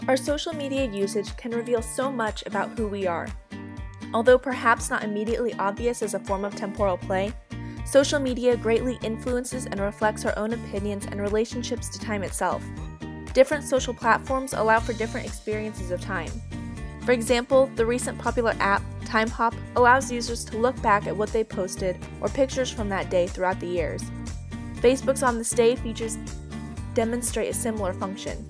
Our social media usage can reveal so much about who we are. Although perhaps not immediately obvious as a form of temporal play, social media greatly influences and reflects our own opinions and relationships to time itself. Different social platforms allow for different experiences of time. For example, the recent popular app, TimeHop, allows users to look back at what they posted or pictures from that day throughout the years. Facebook's On This Day features demonstrate a similar function.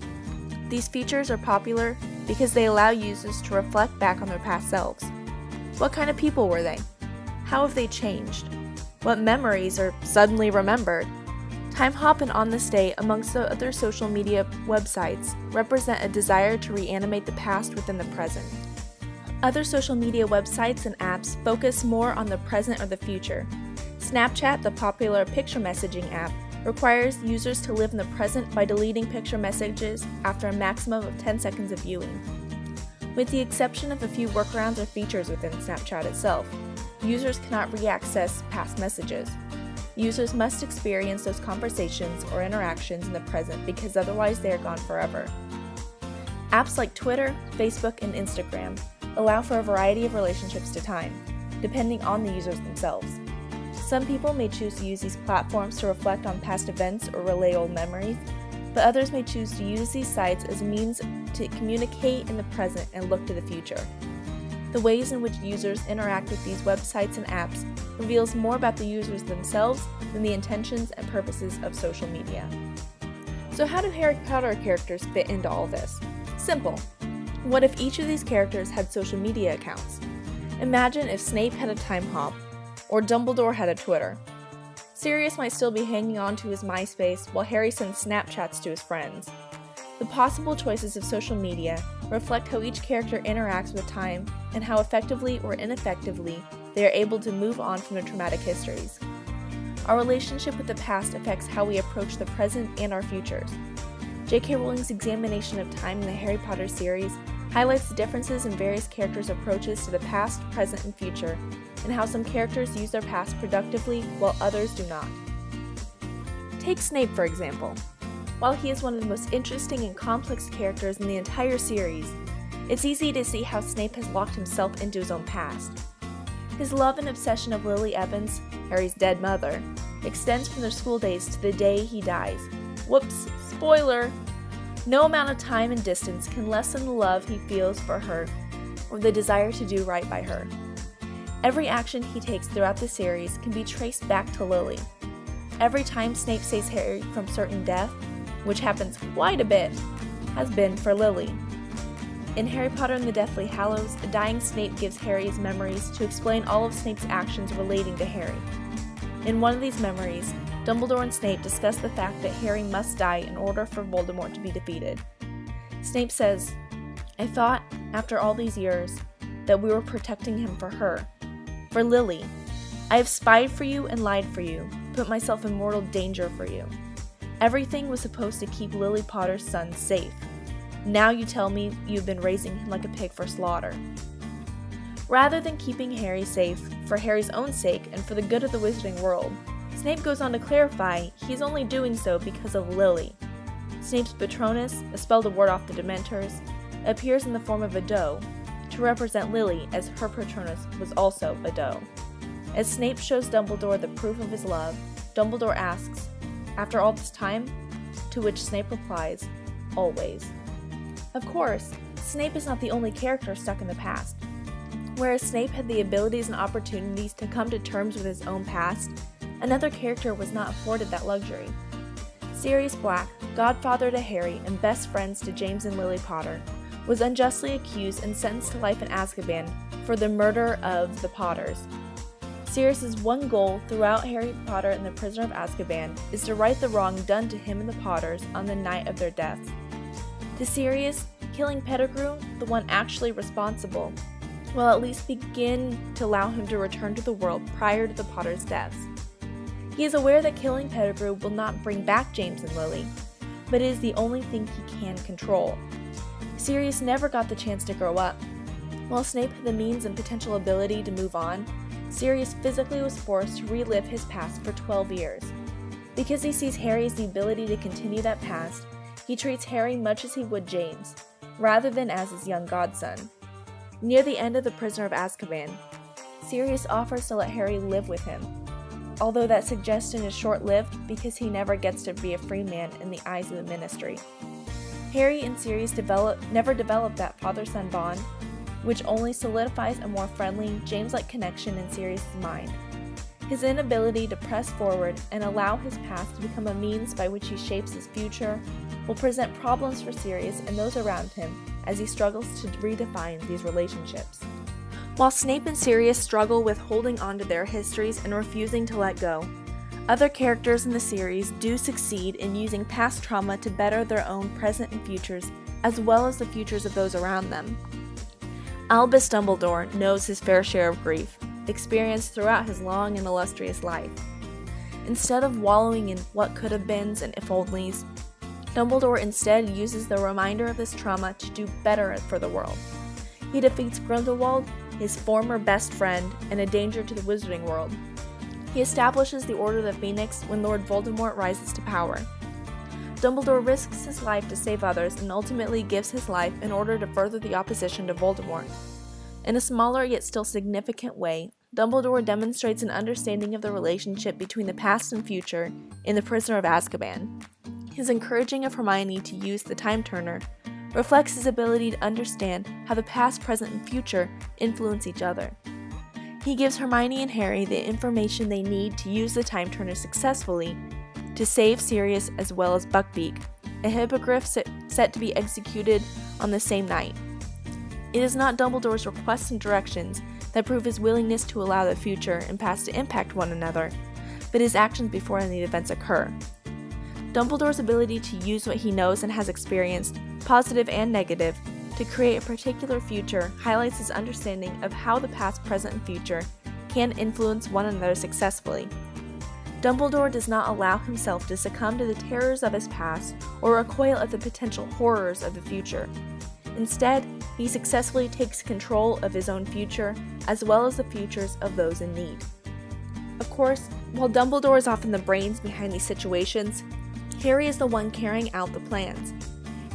These features are popular because they allow users to reflect back on their past selves. What kind of people were they? How have they changed? What memories are suddenly remembered? TimeHop and On This Day, amongst the other social media websites, represent a desire to reanimate the past within the present. Other social media websites and apps focus more on the present or the future. Snapchat, the popular picture messaging app, requires users to live in the present by deleting picture messages after a maximum of 10 seconds of viewing. With the exception of a few workarounds or features within Snapchat itself, users cannot re-access past messages. Users must experience those conversations or interactions in the present because otherwise they are gone forever. Apps like Twitter, Facebook, and Instagram allow for a variety of relationships to time, depending on the users themselves. Some people may choose to use these platforms to reflect on past events or relay old memories, but others may choose to use these sites as a means to communicate in the present and look to the future. The ways in which users interact with these websites and apps reveals more about the users themselves than the intentions and purposes of social media. So how do Harry Potter characters fit into all this? Simple. What if each of these characters had social media accounts? Imagine if Snape had a TimeHop, or Dumbledore had a Twitter. Sirius might still be hanging on to his MySpace while Harry sends Snapchats to his friends. The possible choices of social media reflect how each character interacts with time and how effectively or ineffectively they are able to move on from their traumatic histories. Our relationship with the past affects how we approach the present and our futures. J.K. Rowling's examination of time in the Harry Potter series highlights the differences in various characters' approaches to the past, present, and future, and how some characters use their past productively while others do not. Take Snape, for example. While he is one of the most interesting and complex characters in the entire series, it's easy to see how Snape has locked himself into his own past. His love and obsession of Lily Evans, Harry's dead mother, extends from their school days to the day he dies. Whoops, spoiler! No amount of time and distance can lessen the love he feels for her or the desire to do right by her. Every action he takes throughout the series can be traced back to Lily. Every time Snape saves Harry from certain death, which happens quite a bit, has been for Lily. In Harry Potter and the Deathly Hallows, a dying Snape gives Harry his memories to explain all of Snape's actions relating to Harry. In one of these memories, Dumbledore and Snape discuss the fact that Harry must die in order for Voldemort to be defeated. Snape says, "I thought, after all these years, that we were protecting him for her, for Lily. I have spied for you and lied for you, put myself in mortal danger for you. Everything was supposed to keep Lily Potter's son safe. Now you tell me you've been raising him like a pig for slaughter." Rather than keeping Harry safe for Harry's own sake and for the good of the wizarding world, Snape goes on to clarify he's only doing so because of Lily. Snape's Patronus, a spell to ward off the Dementors, appears in the form of a doe, to represent Lily as her Patronus was also a doe. As Snape shows Dumbledore the proof of his love, Dumbledore asks, "After all this time?" To which Snape replies, "Always." Of course, Snape is not the only character stuck in the past. Whereas Snape had the abilities and opportunities to come to terms with his own past, another character was not afforded that luxury. Sirius Black, godfather to Harry and best friends to James and Lily Potter, was unjustly accused and sentenced to life in Azkaban for the murder of the Potters. Sirius's one goal throughout Harry Potter and the Prisoner of Azkaban is to right the wrong done to him and the Potters on the night of their deaths. To Sirius, killing Pettigrew, the one actually responsible, will at least begin to allow him to return to the world prior to the Potters' deaths. He is aware that killing Pettigrew will not bring back James and Lily, but it is the only thing he can control. Sirius never got the chance to grow up. While Snape had the means and potential ability to move on, Sirius physically was forced to relive his past for 12 years. Because he sees Harry as the ability to continue that past, he treats Harry much as he would James, rather than as his young godson. Near the end of The Prisoner of Azkaban, Sirius offers to let Harry live with him, although that suggestion is short-lived because he never gets to be a free man in the eyes of the Ministry. Harry and Sirius never develop that father-son bond, which only solidifies a more friendly, James-like connection in Sirius' mind. His inability to press forward and allow his past to become a means by which he shapes his future will present problems for Sirius and those around him as he struggles to redefine these relationships. While Snape and Sirius struggle with holding on to their histories and refusing to let go, other characters in the series do succeed in using past trauma to better their own present and futures, as well as the futures of those around them. Albus Dumbledore knows his fair share of grief, experienced throughout his long and illustrious life. Instead of wallowing in what could have beens and if onlys, Dumbledore instead uses the reminder of this trauma to do better for the world. He defeats Grindelwald, his former best friend, and a danger to the wizarding world. He establishes the Order of the Phoenix when Lord Voldemort rises to power. Dumbledore risks his life to save others and ultimately gives his life in order to further the opposition to Voldemort. In a smaller yet still significant way, Dumbledore demonstrates an understanding of the relationship between the past and future in The Prisoner of Azkaban. His encouraging of Hermione to use the Time Turner reflects his ability to understand how the past, present, and future influence each other. He gives Hermione and Harry the information they need to use the Time Turner successfully to save Sirius as well as Buckbeak, a hippogriff set to be executed on the same night. It is not Dumbledore's requests and directions that prove his willingness to allow the future and past to impact one another, but his actions before any events occur. Dumbledore's ability to use what he knows and has experienced, positive and negative, to create a particular future highlights his understanding of how the past, present, and future can influence one another successfully. Dumbledore does not allow himself to succumb to the terrors of his past or recoil at the potential horrors of the future. Instead, he successfully takes control of his own future as well as the futures of those in need. Of course, while Dumbledore is often the brains behind these situations, Harry is the one carrying out the plans.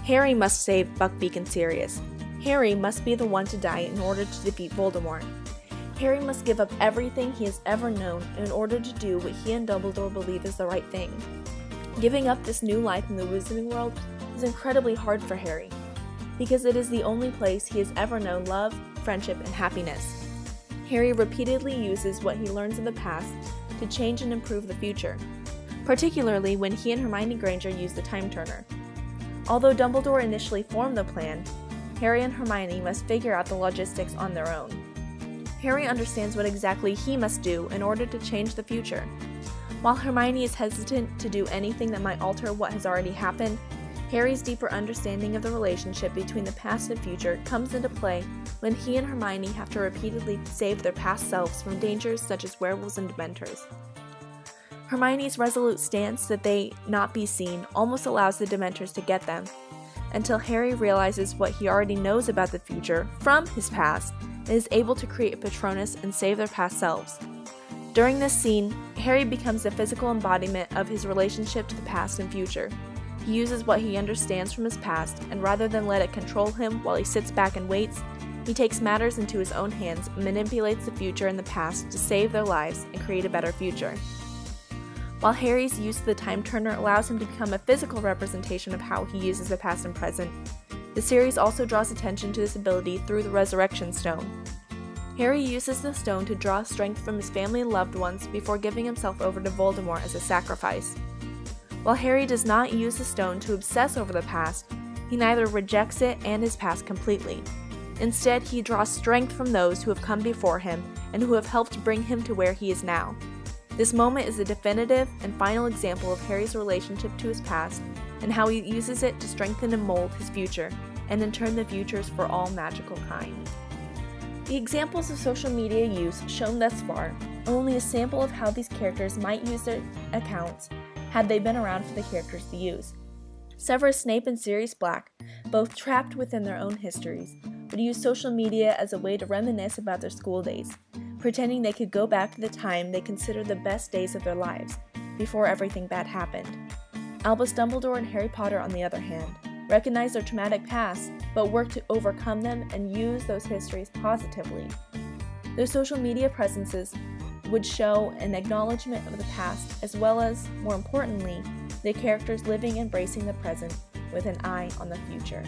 Harry must save Buckbeak and Sirius. Harry must be the one to die in order to defeat Voldemort. Harry must give up everything he has ever known in order to do what he and Dumbledore believe is the right thing. Giving up this new life in the Wizarding World is incredibly hard for Harry, because it is the only place he has ever known love, friendship, and happiness. Harry repeatedly uses what he learns in the past to change and improve the future, particularly when he and Hermione Granger use the Time Turner. Although Dumbledore initially formed the plan, Harry and Hermione must figure out the logistics on their own. Harry understands what exactly he must do in order to change the future. While Hermione is hesitant to do anything that might alter what has already happened, Harry's deeper understanding of the relationship between the past and future comes into play when he and Hermione have to repeatedly save their past selves from dangers such as werewolves and dementors. Hermione's resolute stance that they not be seen almost allows the dementors to get them, until Harry realizes what he already knows about the future from his past and is able to create a Patronus and save their past selves. During this scene, Harry becomes the physical embodiment of his relationship to the past and future. He uses what he understands from his past, and rather than let it control him while he sits back and waits, he takes matters into his own hands and manipulates the future and the past to save their lives and create a better future. While Harry's use of the Time Turner allows him to become a physical representation of how he uses the past and present, the series also draws attention to this ability through the Resurrection Stone. Harry uses the stone to draw strength from his family and loved ones before giving himself over to Voldemort as a sacrifice. While Harry does not use the stone to obsess over the past, he neither rejects it and his past completely. Instead, he draws strength from those who have come before him and who have helped bring him to where he is now. This moment is a definitive and final example of Harry's relationship to his past and how he uses it to strengthen and mold his future, and in turn the futures for all magical kind. The examples of social media use shown thus far are only a sample of how these characters might use their accounts had they been around for the characters to use. Severus Snape and Sirius Black, both trapped within their own histories, would use social media as a way to reminisce about their school days, pretending they could go back to the time they considered the best days of their lives, before everything bad happened. Albus Dumbledore and Harry Potter, on the other hand, recognize their traumatic past, but work to overcome them and use those histories positively. Their social media presences would show an acknowledgement of the past as well as, more importantly, the characters living and embracing the present with an eye on the future.